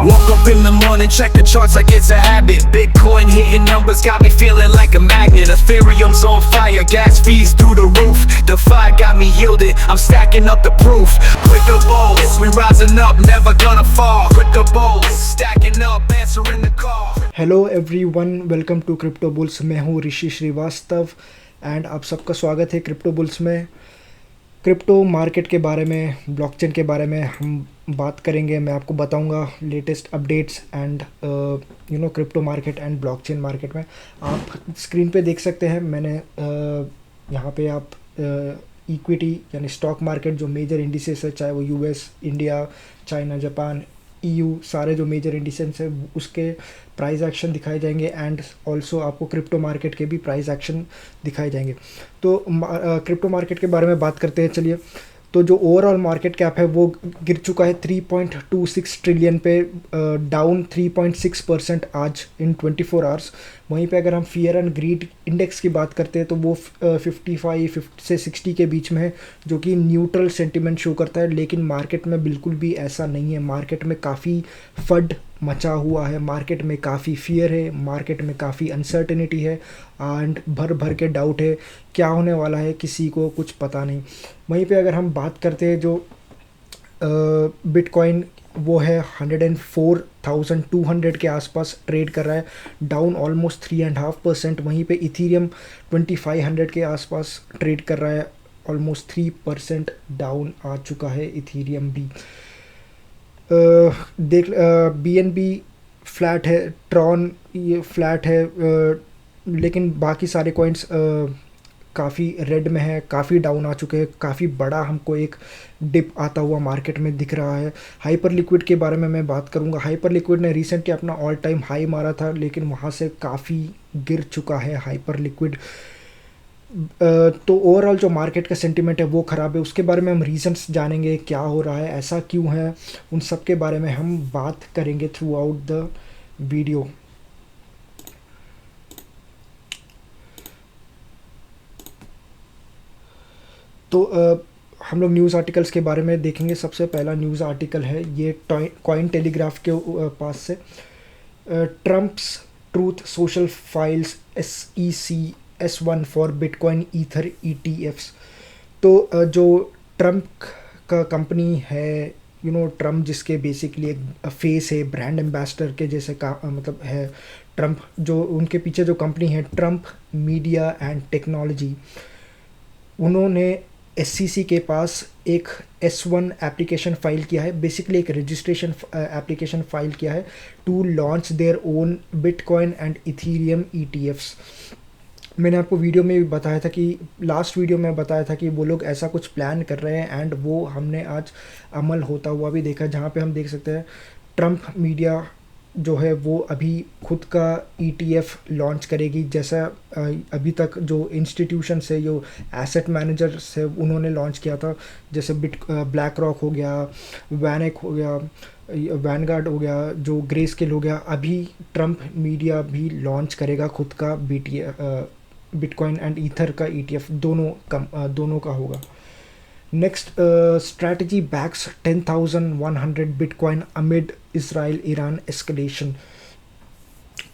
Woke up in the morning, check the charts like it's a habit. Bitcoin hitting numbers got me feeling like a magnet. Ethereum's on fire, gas fees through the roof. DeFi got me yielded, I'm stacking up the proof. Crypto bulls, we rising up, never gonna fall. Crypto bulls, stacking up, answering the call. Hello everyone, welcome to crypto bulls. मैं हूँ Rishi Shrivastava and आप सबका स्वागत है crypto bulls में। Crypto market के बारे में, ब्लॉकचेन के बारे में हम बात करेंगे। मैं आपको बताऊंगा latest updates and crypto market and blockchain market में। आप स्क्रीन पे देख सकते हैं, मैंने यहाँ पे आप इक्विटी यानी स्टॉक मार्केट जो मेजर इंडिसेस है, चाहे वो US, India, China, Japan, EU, सारे जो मेजर इंडिसेस है उसके प्राइस एक्शन दिखाए जाएंगे एंड ऑल्सो आपको क्रिप्टो मार्केट के भी प्राइस एक्शन दिखाए जाएंगे। तो क्रिप्टो मार्केट के बारे में बात करते हैं, चलिए। तो जो ओवरऑल मार्केट कैप है वो गिर चुका है 3.26 ट्रिलियन पे, डाउन 3.6% आज इन 24 आवर्स। वहीं पे अगर हम फियर एंड ग्रीड इंडेक्स की बात करते हैं तो वो 55 से 60 के बीच में है, जो कि न्यूट्रल सेंटिमेंट शो करता है। लेकिन मार्केट में बिल्कुल भी ऐसा नहीं है। मार्केट में काफ़ी फड मचा हुआ है, मार्केट में काफ़ी फियर है, मार्केट में काफ़ी अनसर्टेनिटी है एंड भर भर के डाउट है। क्या होने वाला है किसी को कुछ पता नहीं। वहीं पे अगर हम बात करते हैं जो बिटकॉइन, वो है 104,200 के आसपास ट्रेड कर रहा है, डाउन ऑलमोस्ट 3.5%। वहीं पे इथीरियम 2500 के आसपास ट्रेड कर रहा है, ऑलमोस्ट 3% डाउन आ चुका है इथीरियम भी। BNB फ्लैट है, ट्रॉन ये फ्लैट है, लेकिन बाकी सारे कॉइन्स काफ़ी रेड में है, काफ़ी डाउन आ चुके हैं। काफ़ी बड़ा हमको एक डिप आता हुआ मार्केट में दिख रहा है। हाइपर लिक्विड के बारे में मैं बात करूंगा। हाइपर लिक्विड ने रिसेंटली अपना ऑल टाइम हाई मारा था, लेकिन वहाँ से काफ़ी गिर चुका है हाइपर लिक्विड। तो ओवरऑल जो मार्केट का सेंटिमेंट है वो ख़राब है। उसके बारे में हम रीजंस जानेंगे, क्या हो रहा है, ऐसा क्यों है, उन सब के बारे में हम बात करेंगे थ्रू आउट द वीडियो। तो हम लोग न्यूज़ आर्टिकल्स के बारे में देखेंगे। सबसे पहला न्यूज़ आर्टिकल है ये कॉइन टेलीग्राफ के पास से, Trump's truth social files SEC S1 for bitcoin ether ETFs। तो जो ट्रम्प का कंपनी है, ट्रम्प जिसके बेसिकली एक फेस है, ब्रांड एम्बेसडर के जैसे का मतलब है ट्रम्प। जो उनके पीछे जो कंपनी है ट्रम्प मीडिया एंड टेक्नोलॉजी, उन्होंने SEC के पास एक S1 एप्लीकेशन फाइल किया है, बेसिकली एक रजिस्ट्रेशन एप्लीकेशन फाइल किया है to launch their own bitcoin and ethereum ETFs। मैंने आपको वीडियो में भी बताया था कि लास्ट वीडियो में बताया था कि वो लोग ऐसा कुछ प्लान कर रहे हैं एंड वो हमने आज अमल होता हुआ भी देखा, जहाँ पे हम देख सकते हैं ट्रम्प मीडिया जो है वो अभी खुद का ETF लॉन्च करेगी। जैसा अभी तक जो इंस्टीट्यूशंस है, जो एसेट मैनेजर्स है, उन्होंने लॉन्च किया था, जैसे ब्लैक रॉक हो गया, वैनेक हो गया, वैनगार्ड हो गया, जो ग्रे स्केल हो गया। अभी ट्रम्प मीडिया भी लॉन्च करेगा खुद का बिटकॉइन एंड ईथर का ETF, दोनों का होगा। Next, strategy backs 10,100 bitcoin amid Israel Iran escalation.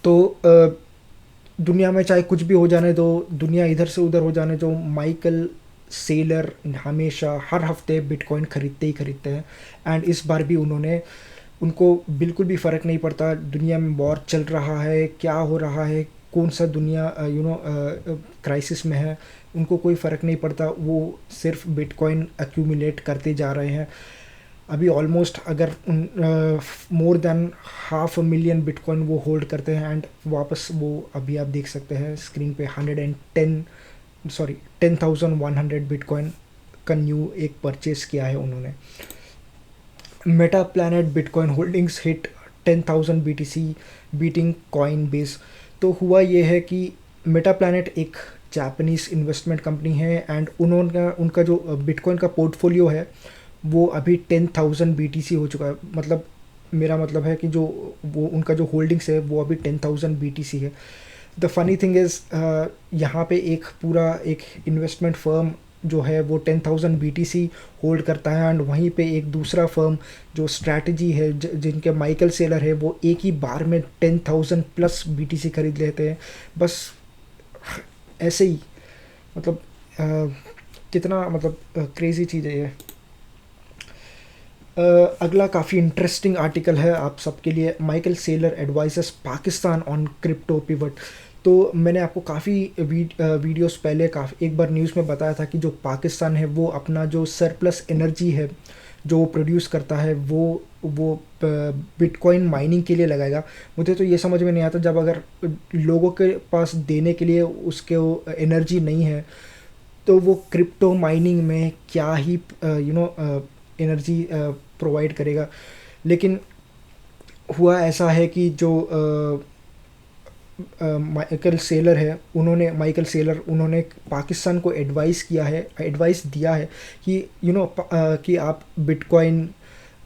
तो दुनिया में चाहे कुछ भी हो जाने दो, दुनिया इधर से उधर हो जाने दो, माइकल सेलर हमेशा हर हफ्ते बिटकॉइन खरीदते ही खरीदते हैं एंड इस बार भी उनको बिल्कुल भी फ़र्क नहीं पड़ता दुनिया में वॉर चल रहा है, क्या हो रहा है, कौन सा दुनिया क्राइसिस में है, उनको कोई फ़र्क नहीं पड़ता। वो सिर्फ बिटकॉइन एक्यूमुलेट करते जा रहे हैं। अभी ऑलमोस्ट अगर मोर देन 500,000 बिटकॉइन वो होल्ड करते हैं एंड वापस वो अभी आप देख सकते हैं स्क्रीन पे 10,100 बिटकॉइन का न्यू एक परचेस किया है उन्होंने। Meta planet bitcoin holdings hit 10,000 BTC beating coin base. तो हुआ ये है कि मेटा प्लैनेट एक जापानीज़ इन्वेस्टमेंट कंपनी है एंड उनका जो बिटकॉइन का पोर्टफोलियो है वो अभी 10,000 BTC हो चुका है। मतलब मेरा मतलब है कि जो वो उनका जो होल्डिंग्स है वो अभी 10,000 BTC है। द फनी थिंग इज़ यहाँ पे एक पूरा एक इन्वेस्टमेंट फर्म जो है वो 10,000 BTC होल्ड करता है, एंड वहीं पे एक दूसरा फर्म जो स्ट्रैटेजी है जिनके माइकल सेलर है, वो एक ही बार में 10,000 प्लस BTC खरीद लेते हैं। बस ऐसे ही, मतलब कितना मतलब क्रेज़ी चीज़ है ये। अगला काफ़ी इंटरेस्टिंग आर्टिकल है आप सबके लिए, Michael Saylor advisers Pakistan on crypto pivot. तो मैंने आपको काफ़ी वीडियोस पहले काफ़ी एक बार न्यूज़ में बताया था कि जो पाकिस्तान है वो अपना जो सरप्लस एनर्जी है जो प्रोड्यूस करता है वो बिटकॉइन माइनिंग के लिए लगाएगा। मुझे तो ये समझ में नहीं आता, जब अगर लोगों के पास देने के लिए उसके एनर्जी नहीं है तो वो क्रिप्टो माइनिंग में क्या ही एनर्जी प्रोवाइड करेगा। लेकिन हुआ ऐसा है कि जो माइकल सेलर उन्होंने पाकिस्तान को एडवाइस दिया है कि कि आप बिटकॉइन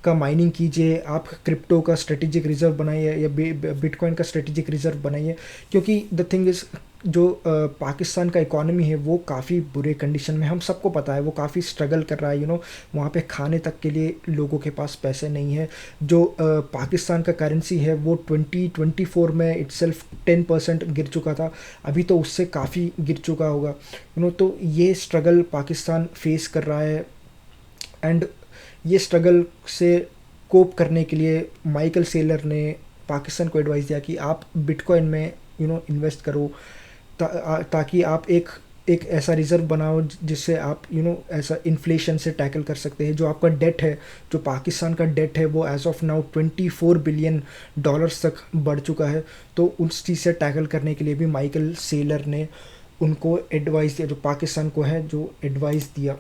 का माइनिंग कीजिए, आप क्रिप्टो का स्ट्रेटेजिक रिज़र्व बनाइए या बिटकॉइन का स्ट्रेटेजिक रिज़र्व बनाइए। क्योंकि द थिंग इज़ जो पाकिस्तान का इकॉनमी है वो काफ़ी बुरे कंडीशन में, हम सबको पता है वो काफ़ी स्ट्रगल कर रहा है। वहाँ पे खाने तक के लिए लोगों के पास पैसे नहीं है। जो पाकिस्तान का करेंसी है वो 2024 में इटसेल्फ 10% गिर चुका था, अभी तो उससे काफ़ी गिर चुका होगा। तो ये स्ट्रगल पाकिस्तान फेस कर रहा है, एंड ये स्ट्रगल से कोप करने के लिए माइकल सेलर ने पाकिस्तान को एडवाइस दिया कि आप बिटकॉइन में इन्वेस्ट करो, ताकि आप एक ऐसा रिज़र्व बनाओ जिससे आप ऐसा इन्फ्लेशन से टैकल कर सकते हैं। जो आपका डेट है, जो पाकिस्तान का डेट है, वो एज ऑफ नाउ $24 बिलियन तक बढ़ चुका है। तो उस चीज़ से टैकल करने के लिए भी माइकल सेलर ने उनको एडवाइस दिया, जो पाकिस्तान को है जो एडवाइस दिया।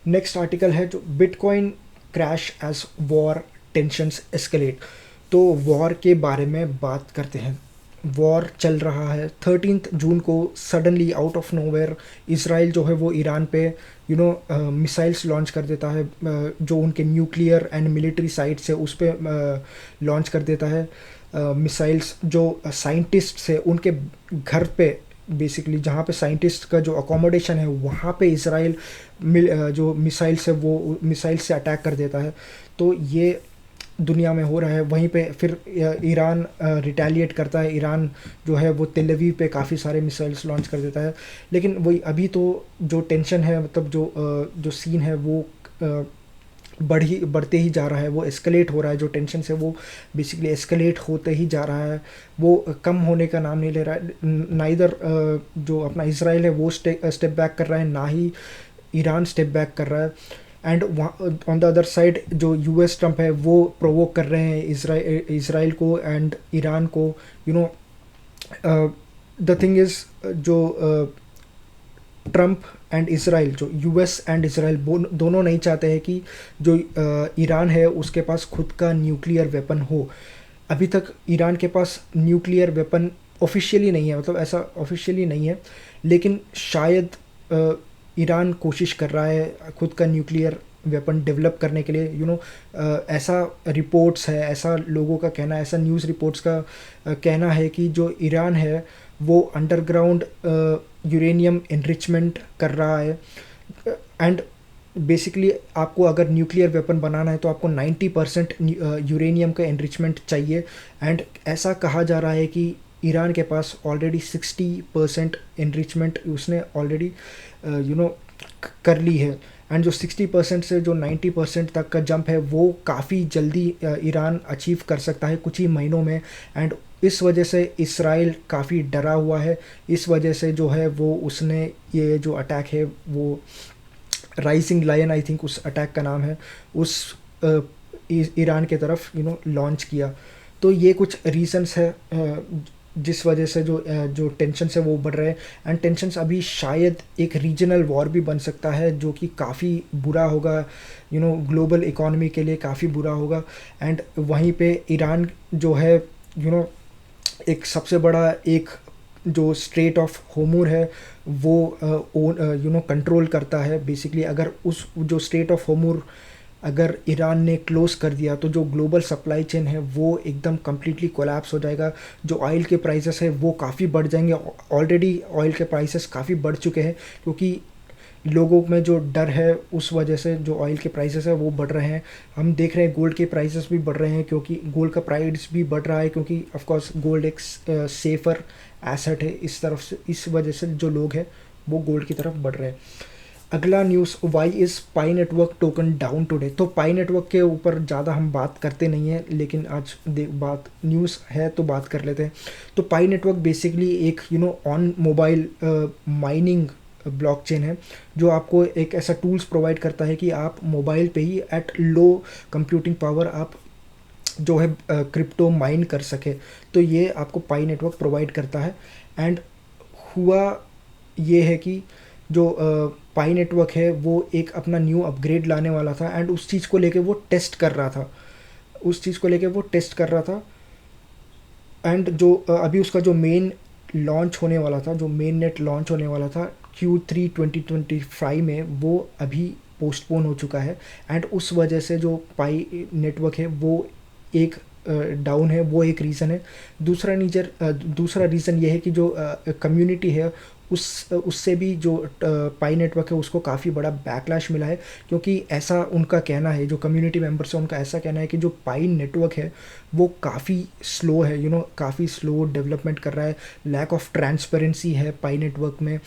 नेक्स्ट आर्टिकल है जो bitcoin crash as war tensions escalate. तो वॉर के बारे में बात करते हैं। वॉर चल रहा है। 13 जून को suddenly out of nowhere Israel जो है वो ईरान पे मिसाइल्स लॉन्च कर देता है, जो उनके न्यूक्लियर एंड मिलिट्री साइट से उस पर लॉन्च कर देता है मिसाइल्स। जो साइंटिस्ट्स है उनके घर पे बेसिकली, जहाँ पे साइंटिस्ट का जो अकोमोडेशन है वहाँ पे इसराइल जो मिसाइल्स है वो मिसाइल से अटैक कर देता है। तो ये दुनिया में हो रहा है। वहीं पे फिर ईरान रिटेलिएट करता है। ईरान जो है वो तेल अवीव पे काफ़ी सारे मिसाइल्स लॉन्च कर देता है। लेकिन वही अभी तो जो टेंशन है, मतलब जो सीन है वो बढ़ते ही जा रहा है, वो एस्केलेट हो रहा है। जो टेंशन है वो बेसिकली एस्केलेट होते ही जा रहा है, वो कम होने का नाम नहीं ले रहा है। नाइदर जो अपना इसराइल है वो स्टेप बैक कर रहा है, ना ही ईरान स्टेप बैक कर रहा है। And on the other side जो US ट्रम्प है वो प्रोवोक कर रहे हैं इसराइल को एंड ईरान को। द थिंग इज़ जो ट्रम्प एंड इसराइल, जो US एंड इसराइल दोनों नहीं चाहते हैं कि जो ईरान है उसके पास खुद का न्यूक्लियर वेपन हो। अभी तक ईरान के पास न्यूक्लियर वेपन ऑफिशियली नहीं है, मतलब ऐसा ऑफिशियली नहीं है, लेकिन शायद ईरान कोशिश कर रहा है खुद का न्यूक्लियर वेपन डेवलप करने के लिए। ऐसा रिपोर्ट्स है, ऐसा लोगों का कहना है, ऐसा न्यूज़ रिपोर्ट्स का कहना है कि जो ईरान है वो अंडरग्राउंड यूरेनियम एनरिचमेंट कर रहा है। एंड बेसिकली आपको अगर न्यूक्लियर वेपन बनाना है तो आपको 90% यूरेनियम का एनरिचमेंट चाहिए। एंड ऐसा कहा जा रहा है कि ईरान के पास ऑलरेडी 60% एनरिचमेंट उसने ऑलरेडी कर ली है। एंड जो 60% से जो 90% तक का जंप है वो काफ़ी जल्दी ईरान अचीव कर सकता है कुछ ही महीनों में। एंड इस वजह से इसराइल काफ़ी डरा हुआ है। इस वजह से जो है वो उसने ये जो अटैक है वो राइजिंग लायन, आई थिंक उस अटैक का नाम है, उस ईरान के तरफ लॉन्च किया। तो ये कुछ रीजंस है जिस वजह से जो टेंशन है वो बढ़ रहे हैं। एंड टेंशन्स अभी शायद एक रीजनल वॉर भी बन सकता है जो कि काफ़ी बुरा होगा, ग्लोबल इकॉनमी के लिए काफ़ी बुरा होगा। एंड वहीं पे ईरान जो है एक सबसे बड़ा एक जो स्ट्रेट ऑफ होर्मुज है वो कंट्रोल करता है। बेसिकली अगर उस जो स्ट्रेट ऑफ होर्मुज अगर ईरान ने क्लोज़ कर दिया तो जो ग्लोबल सप्लाई चेन है वो एकदम कम्प्लीटली कोलैप्स हो जाएगा। जो ऑयल के प्राइसेस है वो काफ़ी बढ़ जाएंगे। ऑलरेडी ऑयल के प्राइसेस काफ़ी बढ़ चुके हैं क्योंकि लोगों में जो डर है उस वजह से जो ऑयल के प्राइसेस है वो बढ़ रहे हैं। हम देख रहे हैं गोल्ड के प्राइसेस भी बढ़ रहे हैं क्योंकि गोल्ड का प्राइस भी बढ़ रहा है क्योंकि ऑफ कोर्स गोल्ड एक सेफ़र एसेट है। इस तरफ से इस वजह से जो लोग हैं वो गोल्ड की तरफ बढ़ रहे हैं। अगला news, why is Pi network token down today. तो पाई नेटवर्क के ऊपर ज़्यादा हम बात करते नहीं हैं लेकिन आज बात न्यूज़ है तो बात कर लेते हैं। तो पाई नेटवर्क बेसिकली एक ऑन मोबाइल माइनिंग ब्लॉकचेन है जो आपको एक ऐसा टूल्स प्रोवाइड करता है कि आप मोबाइल पे ही एट लो कंप्यूटिंग पावर आप जो है क्रिप्टो माइन कर सके। तो ये आपको पाई नेटवर्क प्रोवाइड करता है। एंड हुआ ये है कि जो पाई नेटवर्क है वो एक अपना न्यू अपग्रेड लाने वाला था एंड उस चीज़ को लेके वो टेस्ट कर रहा था। एंड जो अभी उसका जो मेन लॉन्च होने वाला था, जो मेन नेट लॉन्च होने वाला था Q3 2025 में, वो अभी पोस्टपोन हो चुका है। एंड उस वजह से जो पाई नेटवर्क है वो एक डाउन है, वो एक रीज़न है। दूसरा रीज़न ये है कि जो कम्युनिटी है उससे भी जो पाई नेटवर्क है उसको काफ़ी बड़ा बैकलैश मिला है क्योंकि ऐसा उनका कहना है, जो कम्युनिटी मेंबर्स है उनका ऐसा कहना है कि जो पाई नेटवर्क है वो काफ़ी स्लो है, काफ़ी स्लो डेवलपमेंट कर रहा है। लैक ऑफ ट्रांसपेरेंसी है पाई नेटवर्क में।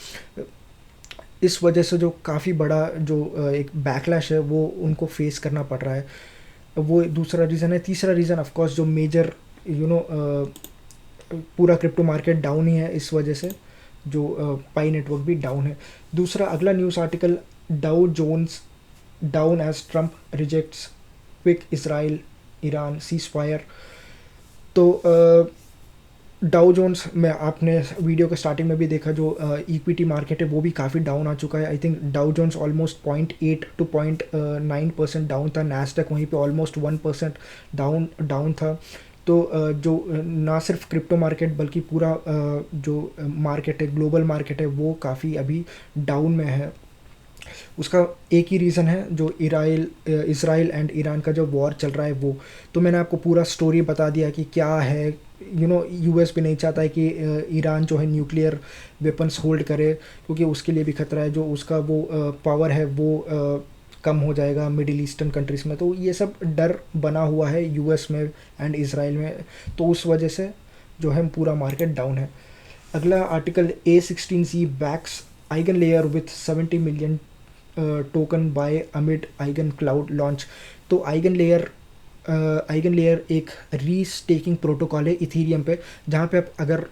इस वजह से जो काफ़ी बड़ा जो एक बैकलैश है वो उनको फेस करना पड़ रहा है। वो दूसरा रीज़न है। तीसरा रीज़न ऑफ कोर्स जो मेजर पूरा क्रिप्टो मार्केट डाउन ही है, इस वजह से जो पाई नेटवर्क भी डाउन है। दूसरा अगला news article, Dow Jones down as Trump rejects quick Israel Iran ceasefire. तो डाउ जोन्स में आपने वीडियो के स्टार्टिंग में भी देखा, जो इक्विटी मार्केट है वो भी काफ़ी डाउन आ चुका है। I think Dow Jones almost 0.8 to 0.9% down था। नैस्डैक वहीं पे ऑलमोस्ट 1% डाउन था। तो जो ना सिर्फ क्रिप्टो मार्केट बल्कि पूरा जो मार्केट है, ग्लोबल मार्केट है, वो काफ़ी अभी डाउन में है। उसका एक ही रीज़न है, जो इसराइल एंड ईरान का जो वॉर चल रहा है वो। तो मैंने आपको पूरा स्टोरी बता दिया कि क्या है। यूएस भी नहीं चाहता है कि ईरान जो है न्यूक्लियर वेपन्स होल्ड करे क्योंकि उसके लिए भी खतरा है, जो उसका वो पावर है वो कम हो जाएगा मिडिल ईस्टर्न कंट्रीज़ में। तो ये सब डर बना हुआ है यूएस में एंड इसराइल में। तो उस वजह से जो है पूरा मार्केट डाउन है। अगला article, A16Z backs Eigen layer with 70 million token buy amid Eigen cloud launch. तो आइगन लेयर एक रीस्टेकिंग प्रोटोकॉल है इथीरियम पे, जहाँ पे आप अगर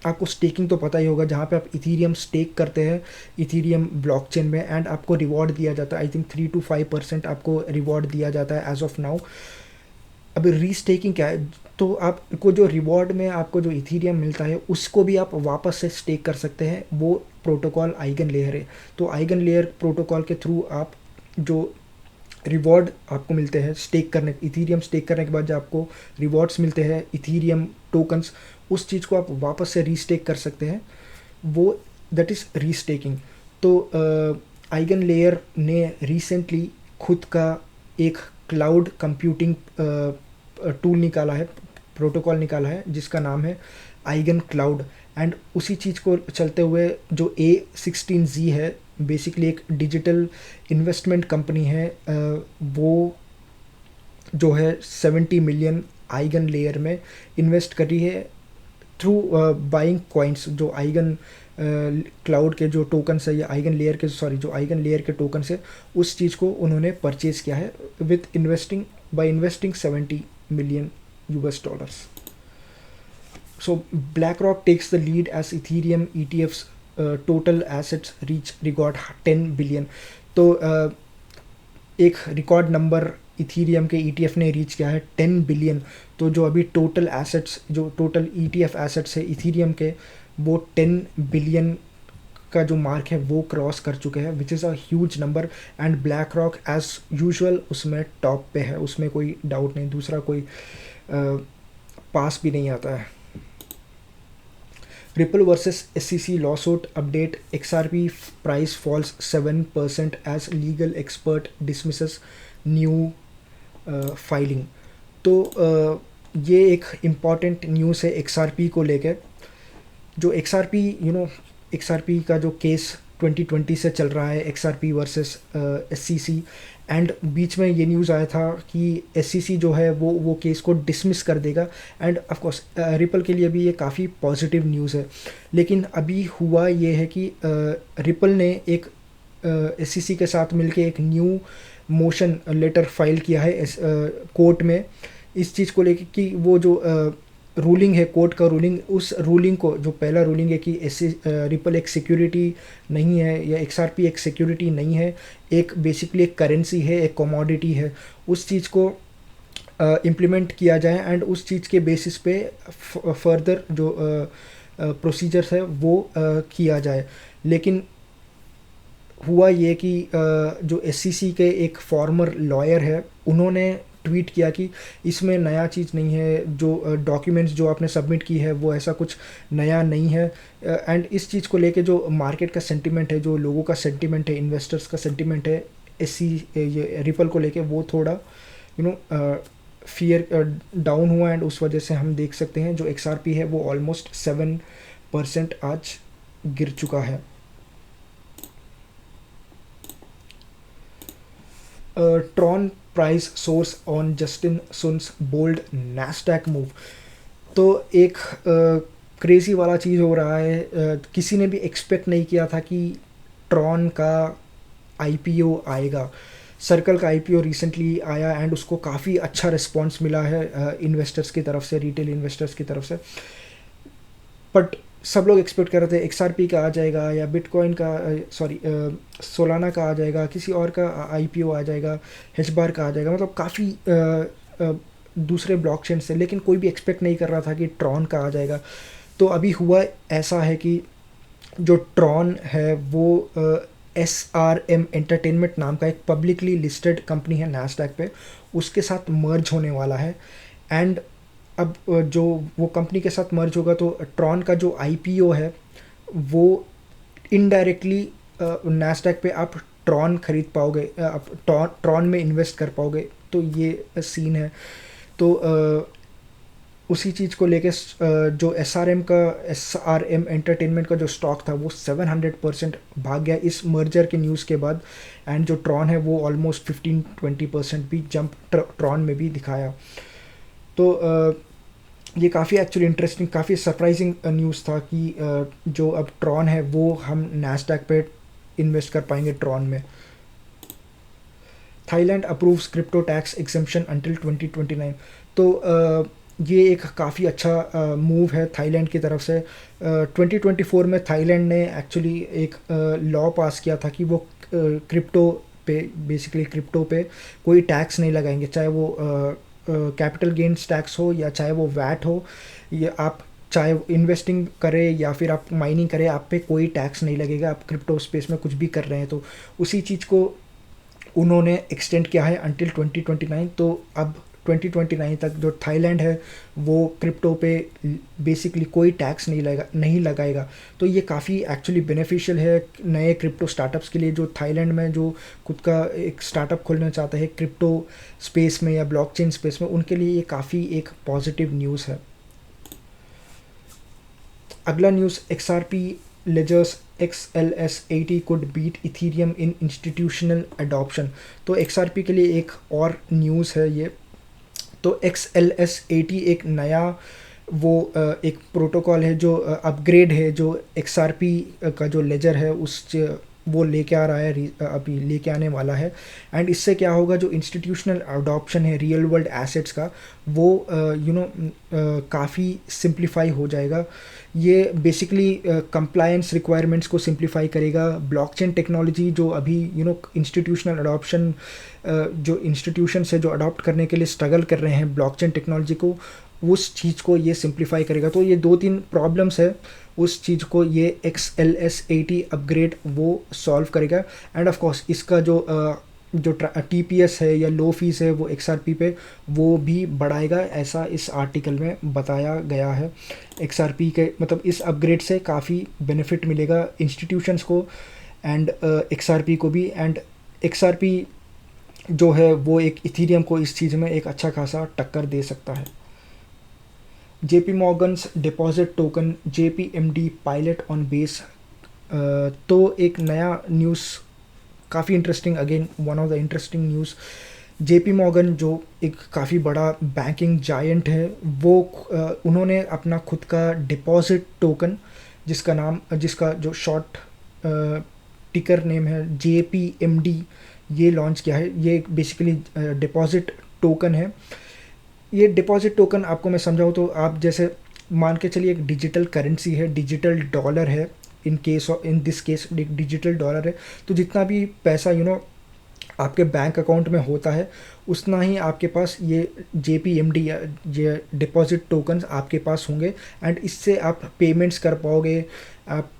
आपको स्टेकिंग तो पता ही होगा, जहाँ पे आप इथीरियम स्टेक करते हैं इथीरियम ब्लॉकचेन में एंड आपको रिवॉर्ड दिया जाता है। आई थिंक 3 to 5% आपको रिवॉर्ड दिया जाता है एज ऑफ नाउ। अभी रीस्टेकिंग क्या है, तो आपको जो रिवॉर्ड में आपको जो इथीरियम मिलता है उसको भी आप वापस से स्टेक कर सकते हैं। वो प्रोटोकॉल आइगन लेयर है। तो आइगन लेयर प्रोटोकॉल के थ्रू आप जो रिवॉर्ड आपको मिलते हैं इथीरियम स्टेक करने के बाद जो आपको रिवॉर्ड्स मिलते हैं इथीरियम टोकन्स, उस चीज़ को आप वापस से रीस्टेक कर सकते हैं। वो दैट इज़ रीस्टेकिंग। तो आइगन लेयर ने रिसेंटली खुद का एक क्लाउड कंप्यूटिंग टूल निकाला है, प्रोटोकॉल निकाला है, जिसका नाम है आइगन क्लाउड। एंड उसी चीज़ को चलते हुए जो A16Z है, बेसिकली एक डिजिटल इन्वेस्टमेंट कंपनी है, वो जो है 70 मिलियन आइगन लेयर में इन्वेस्ट करी है थ्रू बाइंग कॉइन्स। जो आइगन क्लाउड के जो टोकन्स है या आइगन लेयर के टोकन्स है, उस चीज़ को उन्होंने परचेज़ किया है with investing 70 million US dollars. So BlackRock takes the lead as Ethereum ETF's total assets reach record 10 billion. तो एक रिकॉर्ड नंबर इथीरियम के ETF ने रीच किया है 10 बिलियन। तो जो अभी टोटल ETF एसेट्स है इथीरियम के, वो 10 बिलियन का जो मार्क है वो क्रॉस कर चुके हैं, which is a huge number. And Black Rock as usual उसमें टॉप पे है, उसमें कोई डाउट नहीं, दूसरा कोई पास भी नहीं आता है। Ripple versus SEC lawsuit update, XRP price falls 7% as legal expert dismisses new filing. तो ये एक इम्पॉर्टेंट न्यूज़ है XRP को लेकर। जो XRP XRP का जो केस 2020 से चल रहा है, XRP वर्सेस SEC, एंड बीच में ये न्यूज़ आया था कि SEC जो है वो केस को डिसमिस कर देगा, एंड ऑफ कोर्स रिपल के लिए भी ये काफ़ी पॉजिटिव न्यूज़ है। लेकिन अभी हुआ ये है कि रिपल ने एक SEC के साथ मिलके एक न्यू मोशन लेटर फाइल किया है कोर्ट में, इस चीज़ को लेके कि वो जो रूलिंग है, कोर्ट का रूलिंग, उस रूलिंग को, जो पहला रूलिंग है कि रिपल एक सिक्योरिटी नहीं है या XRP एक सिक्योरिटी नहीं है, एक बेसिकली एक करेंसी है, एक कमोडिटी है, उस चीज़ को इम्प्लीमेंट किया जाए एंड उस चीज़ के बेसिस पे फर्दर जो प्रोसीजर्स है वो किया जाए। लेकिन हुआ ये कि जो SEC के एक फॉर्मर लॉयर है, उन्होंने ट्वीट किया कि इसमें नया चीज़ नहीं है, जो डॉक्यूमेंट्स जो आपने सबमिट की है वो ऐसा कुछ नया नहीं है। एंड इस चीज़ को लेके जो मार्केट का सेंटिमेंट है, जो लोगों का सेंटिमेंट है, इन्वेस्टर्स का सेंटिमेंट है ये रिपल को लेके, वो थोड़ा फियर डाउन हुआ, एंड उस वजह से हम देख सकते हैं जो XRP है वो ऑलमोस्ट 7% आज गिर चुका है। Tron price soars on Justin Sun's bold Nasdaq move. तो एक क्रेज़ी वाला चीज़ हो रहा है। किसी ने भी एक्सपेक्ट नहीं किया था कि ट्रॉन का IPO आएगा। सर्कल का IPO रिसेंटली आया एंड उसको काफ़ी अच्छा रिस्पॉन्स मिला है इन्वेस्टर्स की तरफ से, रिटेल इन्वेस्टर्स की तरफ से। बट सब लोग एक्सपेक्ट कर रहे थे XRP का आ जाएगा या बिटकॉइन का, सोलाना का आ जाएगा, किसी और का IPO आ जाएगा, HBAR का आ जाएगा, मतलब काफ़ी दूसरे ब्लॉकचेन से, लेकिन कोई भी एक्सपेक्ट नहीं कर रहा था कि ट्रॉन का आ जाएगा। तो अभी हुआ ऐसा है कि जो ट्रॉन है वो SRM एंटरटेनमेंट नाम का एक पब्लिकली लिस्टेड कंपनी है नैस्डैक पे, उसके साथ मर्ज होने वाला है। एंड अब जो वो कंपनी के साथ मर्ज होगा तो ट्रॉन का जो IPO है वो इनडायरेक्टली नैस्डैक पे आप ट्रॉन खरीद पाओगे, आप ट्रॉन में इन्वेस्ट कर पाओगे। तो ये सीन है। तो उसी चीज़ को लेके जो SRM एंटरटेनमेंट का जो स्टॉक था वो 700% भाग गया इस मर्जर के न्यूज़ के बाद, एंड जो ट्रॉन है वो ऑलमोस्ट 15-20% भी जंप ट्रॉन में भी दिखाया। तो ये काफ़ी एक्चुअली इंटरेस्टिंग, काफ़ी सरप्राइजिंग न्यूज़ था कि जो अब ट्रॉन है वो हम नैस्डैक पे इन्वेस्ट कर पाएंगे ट्रॉन में। Thailand approves crypto tax exemption until 2029। तो ये एक काफ़ी अच्छा मूव है थाईलैंड की तरफ से। 2024 में थाईलैंड ने एक्चुअली एक लॉ पास किया था कि वो क्रिप्टो पे कोई टैक्स नहीं लगाएंगे, चाहे वो कैपिटल गेन्स टैक्स हो या चाहे वो वैट हो, या आप चाहे इन्वेस्टिंग करें या फिर आप माइनिंग करें, आप पे कोई टैक्स नहीं लगेगा। आप क्रिप्टो स्पेस में कुछ भी कर रहे हैं तो उसी चीज़ को उन्होंने एक्सटेंड किया है अंटिल 2029। तो अब 2029 तक जो थाईलैंड है वो क्रिप्टो पे बेसिकली कोई टैक्स नहीं लगाएगा। तो ये काफ़ी एक्चुअली बेनिफिशियल है नए क्रिप्टो स्टार्टअप्स के लिए, जो थाईलैंड में जो खुद का एक स्टार्टअप खोलना चाहते हैं क्रिप्टो स्पेस में या ब्लॉकचेन स्पेस में, उनके लिए ये काफ़ी एक पॉजिटिव न्यूज़ है। अगला news, XRP Ledger's XLS80 could beat Ethereum in institutional adoption। तो XRP के लिए एक और न्यूज़ है ये। तो XLS80 एक नया वो एक प्रोटोकॉल है जो अपग्रेड है, जो XRP का जो लेजर है वो लेके आ रहा है, अभी लेके आने वाला है। एंड इससे क्या होगा, जो इंस्टीट्यूशनल अडॉप्शन है रियल वर्ल्ड एसेट्स का वो काफ़ी सिंप्लीफाई हो जाएगा। ये बेसिकली कंप्लायंस रिक्वायरमेंट्स को सिंप्लीफाई करेगा। ब्लॉकचेन टेक्नोलॉजी जो अभी इंस्टीट्यूशनल अडॉप्शन जो इंस्टीट्यूशंस है जो अडॉप्ट करने के लिए स्ट्रगल कर रहे हैं ब्लॉकचेन टेक्नोलॉजी को, उस चीज़ को ये सिंप्लीफाई करेगा। तो ये 2-3 प्रॉब्लम्स है, उस चीज़ को ये XLS80 अपग्रेड वो सॉल्व करेगा। एंड ऑफ कोर्स इसका जो TPS है या लो फीस है वो XRP पे वो भी बढ़ाएगा, ऐसा इस आर्टिकल में बताया गया है। XRP के मतलब इस अपग्रेड से काफ़ी बेनिफिट मिलेगा इंस्टीट्यूशंस को एंड XRP को भी। एंड XRP जो है वो एक इथीरियम को इस चीज़ में एक अच्छा खासा टक्कर दे सकता है। JP Morgan's deposit token JPMD pilot on base, तो एक नया न्यूज़ काफ़ी interesting, again one of the interesting news. JP Morgan जो एक काफ़ी बड़ा बैंकिंग जायंट है, वो उन्होंने अपना खुद का डिपॉजिट टोकन जिसका जो शॉर्ट टिकर नेम है JPMD, ये लॉन्च किया है। ये बेसिकली डिपॉजिट टोकन है। ये डिपॉजिट टोकन आपको मैं समझाऊँ तो आप जैसे मान के चलिए एक डिजिटल करेंसी है, डिजिटल डॉलर है, in this case digital dollar है। तो जितना भी पैसा आपके बैंक अकाउंट में होता है, उतना ही आपके पास ये JPMD या ये डिपॉजिट टोकन्स आपके पास होंगे, एंड इससे आप पेमेंट्स कर पाओगे आप।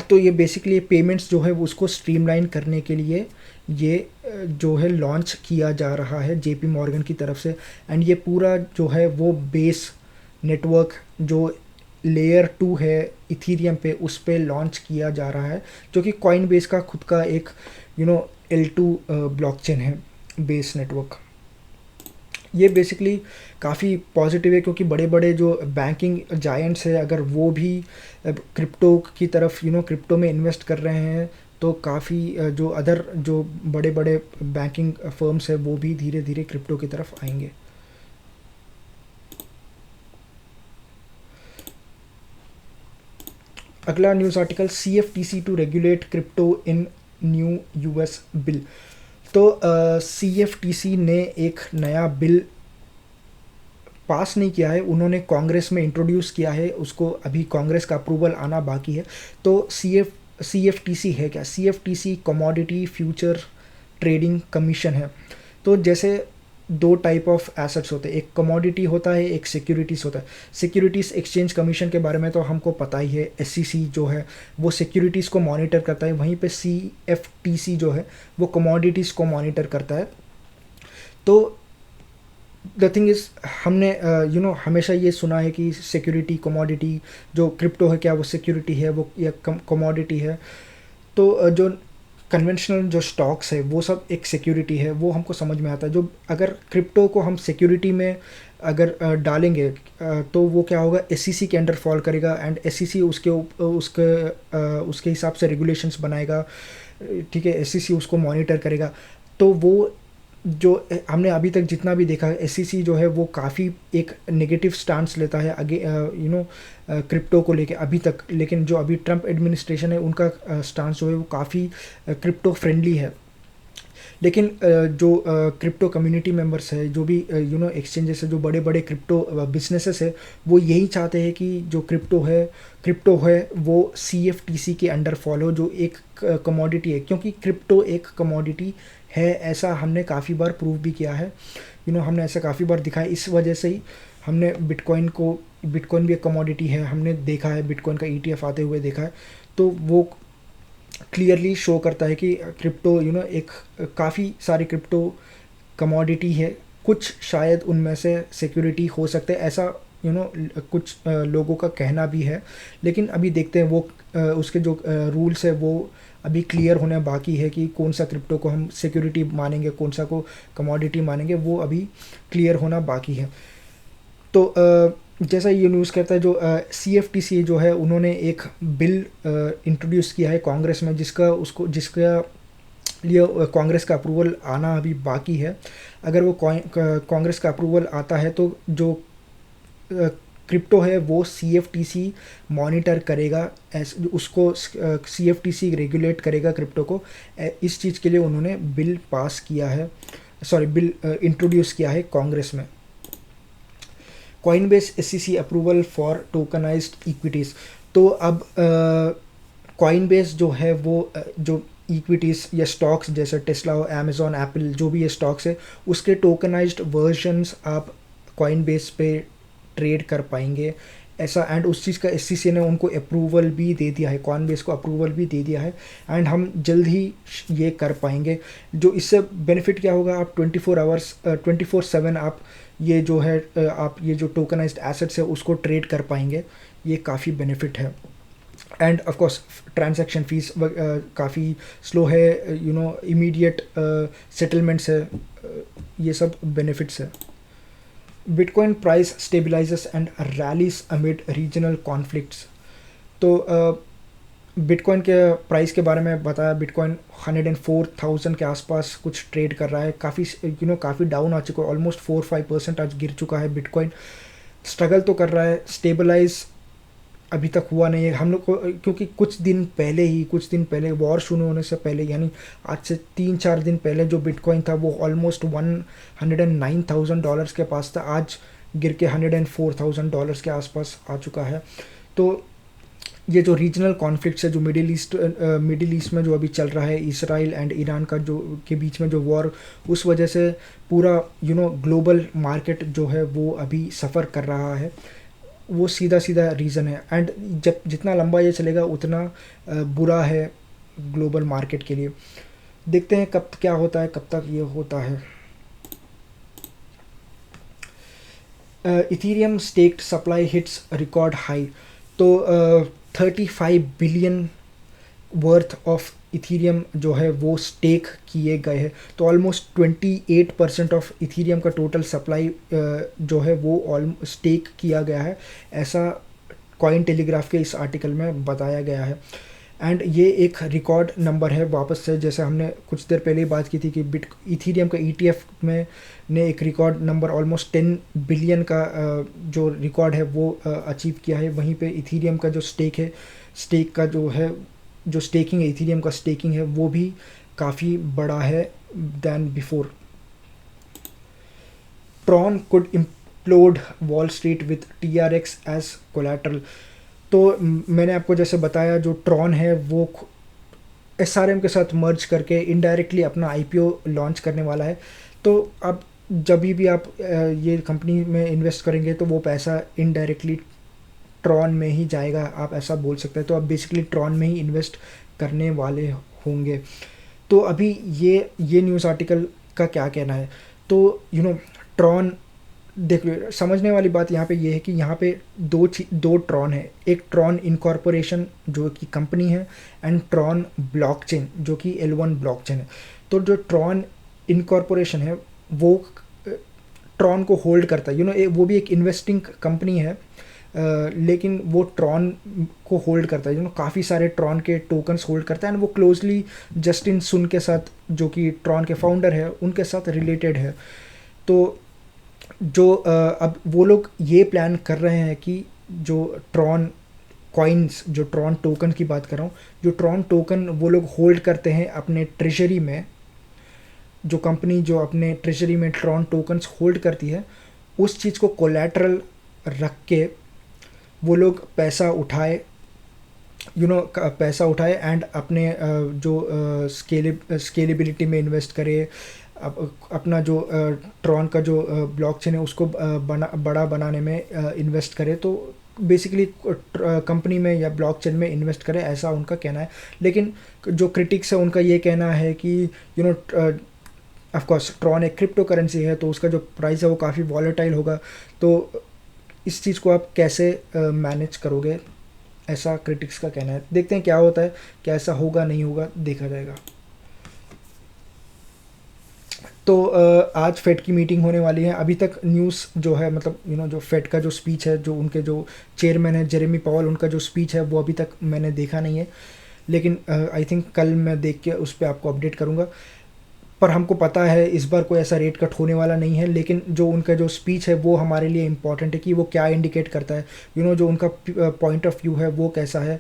तो ये बेसिकली पेमेंट्स जो है वो उसको स्ट्रीमलाइन करने के लिए ये जो है लॉन्च किया जा रहा है JP मॉर्गन की तरफ से। एंड ये पूरा जो है वो बेस नेटवर्क जो लेयर 2 है इथीरियम पे, उस पे लॉन्च किया जा रहा है, जो कि कॉइनबेस का खुद का एक L2 ब्लॉकचेन है, बेस नेटवर्क। ये बेसिकली काफ़ी पॉजिटिव है, क्योंकि बड़े बड़े जो बैंकिंग जायंट्स है, अगर वो भी क्रिप्टो की तरफ क्रिप्टो में इन्वेस्ट कर रहे हैं, तो काफ़ी जो बड़े बड़े बैंकिंग फर्म्स है वो भी धीरे धीरे क्रिप्टो की तरफ आएंगे। अगला news article, CFTC to regulate crypto in new US bill. तो CFTC ने एक नया बिल पास नहीं किया है, उन्होंने कांग्रेस में इंट्रोड्यूस किया है, उसको अभी कांग्रेस का अप्रूवल आना बाकी है। तो CFTC है क्या? CFTC commodity future trading commission है। तो जैसे दो टाइप ऑफ एसेट्स होते हैं, एक कमोडिटी होता है, एक सिक्योरिटीज़ होता है। सिक्योरिटीज़ एक्सचेंज कमीशन के बारे में तो हमको पता ही है, SEC जो है वो सिक्योरिटीज़ को मॉनिटर करता है, वहीं पे CFTC जो है वो कमोडिटीज़ को मॉनिटर करता है। तो द थिंग इज़, हमने हमेशा ये सुना है कि सिक्योरिटी कमोडिटी, जो क्रिप्टो है क्या वो सिक्योरिटी है वो या कमोडिटी है। तो जो कन्वेंशनल जो स्टॉक्स है वो सब एक सिक्योरिटी है, वो हमको समझ में आता है। जो अगर क्रिप्टो को हम सिक्योरिटी में अगर डालेंगे तो वो क्या होगा, SEC के अंडर फॉल करेगा, एंड SEC उसके हिसाब से रेगुलेशंस बनाएगा, ठीक है। SEC उसको मॉनिटर करेगा। तो वो जो हमने अभी तक जितना भी देखा है, SEC जो है वो काफ़ी एक नेगेटिव स्टांस लेता है आगे क्रिप्टो को लेके अभी तक। लेकिन जो अभी ट्रम्प एडमिनिस्ट्रेशन है, उनका स्टांस जो है वो काफ़ी क्रिप्टो फ्रेंडली है। लेकिन जो क्रिप्टो कम्युनिटी मेंबर्स है, जो भी एक्सचेंजेस है, जो बड़े बड़े क्रिप्टो बिजनेसेस है, वो यही चाहते हैं कि जो क्रिप्टो है वो CFTC के अंडर फॉलो, जो एक कमोडिटी है, क्योंकि क्रिप्टो एक कमोडिटी है, ऐसा हमने काफ़ी बार प्रूव भी किया है। हमने ऐसा काफ़ी बार दिखाया। इस वजह से ही हमने बिटकॉइन भी एक कमोडिटी है, हमने देखा है बिटकॉइन का ETF आते हुए देखा है। तो वो क्लियरली शो करता है कि क्रिप्टो एक काफ़ी सारी क्रिप्टो कमोडिटी है, कुछ शायद उनमें से सिक्योरिटी हो सकते हैं, ऐसा कुछ लोगों का कहना भी है। लेकिन अभी देखते हैं वो उसके जो रूल्स है वो अभी क्लियर होने बाकी है कि कौन सा क्रिप्टो को हम सिक्योरिटी मानेंगे, कौन सा को कमोडिटी मानेंगे, वो अभी क्लियर होना बाकी है। तो जैसा ये न्यूज़ कहता है, जो CFTC जो है उन्होंने एक बिल इंट्रोड्यूस किया है कांग्रेस में, जिसका लिए कांग्रेस का अप्रूवल आना अभी बाकी है। अगर वो कांग्रेस का अप्रूवल आता है तो जो क्रिप्टो है वो CFTC मॉनिटर करेगा, उसको CFTC रेगुलेट करेगा क्रिप्टो को। इस चीज़ के लिए उन्होंने बिल इंट्रोड्यूस किया है कांग्रेस में। Coinbase SEC approval for tokenised equities. तो अब कॉइनबेस जो है वो जो इक्विटीज़ या स्टॉक्स जैसे टेस्ला, अमेज़ॉन, एप्पल, जो भी ये स्टॉक्स है, उसके टोकनाइज्ड वर्जन्स आप कॉइनबेस पे ट्रेड कर पाएंगे, ऐसा। एंड उस चीज़ का SEC ने उनको अप्रूवल भी दे दिया है, कॉइनबेस को अप्रूवल भी दे दिया है, एंड हम जल्द ही ये कर पाएंगे। जो इससे बेनिफिट क्या होगा, आप 24/7 आप ये जो है आप ये जो टोकनाइज्ड एसेट्स है उसको ट्रेड कर पाएंगे, ये काफ़ी बेनिफिट है। End of course transaction fees काफ़ी स्लो है, इमीडिएट सेटलमेंट्स है, ये सब बेनिफिट्स है। Bitcoin price stabilises and rallies amid regional conflicts. तो बिटकॉइन के प्राइस के बारे में बताया, बिटकॉइन 104,000 के आसपास कुछ ट्रेड कर रहा है, काफ़ी डाउन आ चुका है, ऑलमोस्ट 4-5% आज गिर चुका है बिटकॉइन। स्ट्रगल तो कर रहा है, स्टेबलाइज अभी तक हुआ नहीं है हम लोग को, क्योंकि कुछ दिन पहले वॉर शुरू होने से पहले, यानी आज से 3-4 दिन पहले जो बिटकॉइन था वो ऑलमोस्ट $109,000 के पास था, आज गिर के $104,000 के आसपास आ चुका है। तो ये जो रीजनल कॉन्फ्लिक्ट्स है, जो मिडिल ईस्ट में जो अभी चल रहा है, इसराइल एंड ईरान का जो के बीच में जो वॉर, उस वजह से पूरा ग्लोबल मार्केट जो है वो अभी सफ़र कर रहा है, वो सीधा रीज़न है। एंड जब जितना लंबा ये चलेगा उतना बुरा है ग्लोबल मार्केट के लिए। देखते हैं कब क्या होता है, कब तक ये होता है। Ethereum stacked supply hits record high. तो 35 बिलियन वर्थ ऑफ इथीरियम जो है वो स्टेक किए गए हैं। तो ऑलमोस्ट 28% ऑफ इथीरियम का टोटल सप्लाई जो है वो स्टेक किया गया है, ऐसा कॉइन टेलीग्राफ के इस आर्टिकल में बताया गया है। एंड ये एक रिकॉर्ड नंबर है, वापस से जैसे हमने कुछ देर पहले ही बात की थी कि इथीरियम का ETF में ने एक रिकॉर्ड नंबर ऑलमोस्ट 10 बिलियन का जो रिकॉर्ड है वो अचीव किया है। वहीं पे इथीरियम का जो स्टेक का जो स्टेकिंग है, इथीरियम का स्टेकिंग है वो भी काफ़ी बड़ा है than before. Tron could implode Wall Street with TRX as collateral. तो मैंने आपको जैसे बताया, जो ट्रॉन है वो SRM के साथ मर्ज करके इनडायरेक्टली अपना IPO लॉन्च करने वाला है। तो अब जब भी आप ये कंपनी में इन्वेस्ट करेंगे तो वो पैसा इनडायरेक्टली ट्रॉन में ही जाएगा, आप ऐसा बोल सकते हैं। तो आप बेसिकली ट्रॉन में ही इन्वेस्ट करने वाले होंगे। तो अभी ये न्यूज़ आर्टिकल का क्या कहना है, तो ट्रॉन, देखिए समझने वाली बात यहाँ पे ये है कि यहाँ पे दो ट्रॉन है। एक ट्रॉन इनकॉर्पोरेशन जो कि कंपनी है, एंड ट्रॉन ब्लॉकचेन जो कि L1 ब्लॉकचेन है। तो जो ट्रॉन इनकॉर्पोरेशन है वो ट्रॉन को होल्ड करता है, वो भी एक इन्वेस्टिंग कंपनी है, लेकिन वो ट्रॉन को होल्ड करता है, काफ़ी सारे ट्रॉन के टोकन्स होल्ड करता है। एंड वो क्लोजली जस्टिन सुन के साथ, जो कि ट्रॉन के फाउंडर है, उनके साथ रिलेटेड है। तो जो अब वो लोग ये प्लान कर रहे हैं कि जो ट्रॉन कॉइन्स, जो ट्रॉन टोकन की बात कर रहा हूँ, जो ट्रॉन टोकन वो लोग होल्ड करते हैं अपने ट्रेजरी में, जो कंपनी जो अपने ट्रेजरी में ट्रॉन टोकन्स होल्ड करती है, उस चीज़ को कोलैटरल रख के वो लोग पैसा उठाए एंड अपने जो स्केलेबिलिटी में इन्वेस्ट करे, अपना जो ट्रॉन का जो ब्लॉकचेन है उसको बड़ा बनाने में इन्वेस्ट करे। तो बेसिकली कंपनी में या ब्लॉकचेन में इन्वेस्ट करे, ऐसा उनका कहना है। लेकिन जो क्रिटिक्स है उनका ये कहना है कि ऑफ कोर्स ट्रॉन एक क्रिप्टो करेंसी है, तो उसका जो प्राइस है वो काफ़ी वॉलेटाइल होगा। तो इस चीज़ को आप कैसे मैनेज करोगे, ऐसा क्रिटिक्स का कहना है। देखते हैं क्या होता है, क्या ऐसा होगा नहीं होगा, देखा जाएगा। तो आज फेड की मीटिंग होने वाली है। अभी तक न्यूज़ जो है, मतलब जो फेड का जो स्पीच है, जो उनके जो चेयरमैन है जेरेमी पावल, उनका जो स्पीच है वो अभी तक मैंने देखा नहीं है, लेकिन आई थिंक कल मैं देख के उस पर आपको अपडेट करूँगा। पर हमको पता है इस बार कोई ऐसा रेट कट होने वाला नहीं है, लेकिन जो उनका जो स्पीच है वो हमारे लिए इम्पॉर्टेंट है कि वो क्या इंडिकेट करता है, जो उनका पॉइंट ऑफ व्यू है वो कैसा है,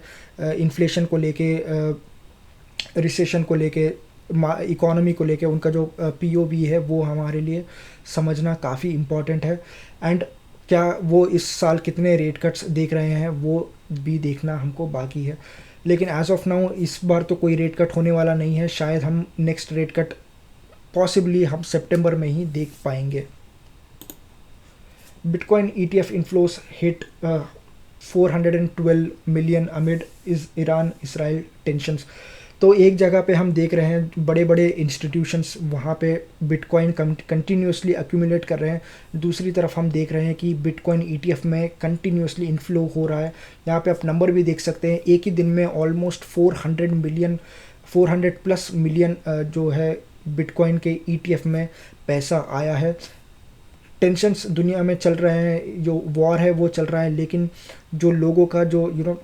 इन्फ्लेशन को लेके, रिसेशन को लेके, इकोनॉमी को लेके, उनका जो POV है वो हमारे लिए समझना काफ़ी इम्पॉर्टेंट है। एंड क्या वो इस साल कितने रेट कट्स देख रहे हैं वो भी देखना हमको बाकी है। लेकिन एज ऑफ नाउ इस बार तो कोई रेट कट होने वाला नहीं है। शायद हम नेक्स्ट रेट कट पॉसिबली हम सितंबर में ही देख पाएंगे। Bitcoin ETF inflows hit 412 million amid Iran Israel tensions. तो एक जगह पे हम देख रहे हैं बड़े बड़े इंस्टीट्यूशंस वहाँ पे बिटकॉइन कंटिन्यूसली एक्यूमुलेट कर रहे हैं, दूसरी तरफ हम देख रहे हैं कि बिटकॉइन ETF में कंटिन्यूसली इनफ्लो हो रहा है। यहाँ पे आप नंबर भी देख सकते हैं, एक ही दिन में ऑलमोस्ट 400 मिलियन जो है बिटकॉइन के ETF में पैसा आया है। टेंशन्स दुनिया में चल रहे हैं, जो वॉर है वो चल रहा है, लेकिन जो लोगों का जो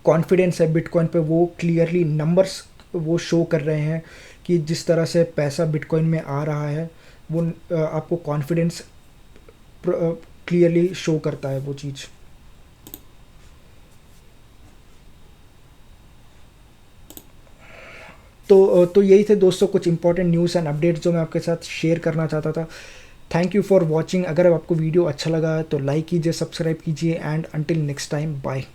कॉन्फिडेंस है बिटकॉइन पे, वो क्लियरली नंबर्स वो शो कर रहे हैं कि जिस तरह से पैसा बिटकॉइन में आ रहा है वो आपको कॉन्फिडेंस क्लियरली शो करता है वो चीज़। तो यही थे दोस्तों कुछ इंपॉर्टेंट न्यूज़ एंड अपडेट्स जो मैं आपके साथ शेयर करना चाहता था। Thank you for watching. अगर आपको वीडियो अच्छा लगा है तो लाइक कीजिए, सब्सक्राइब कीजिए and until next time bye.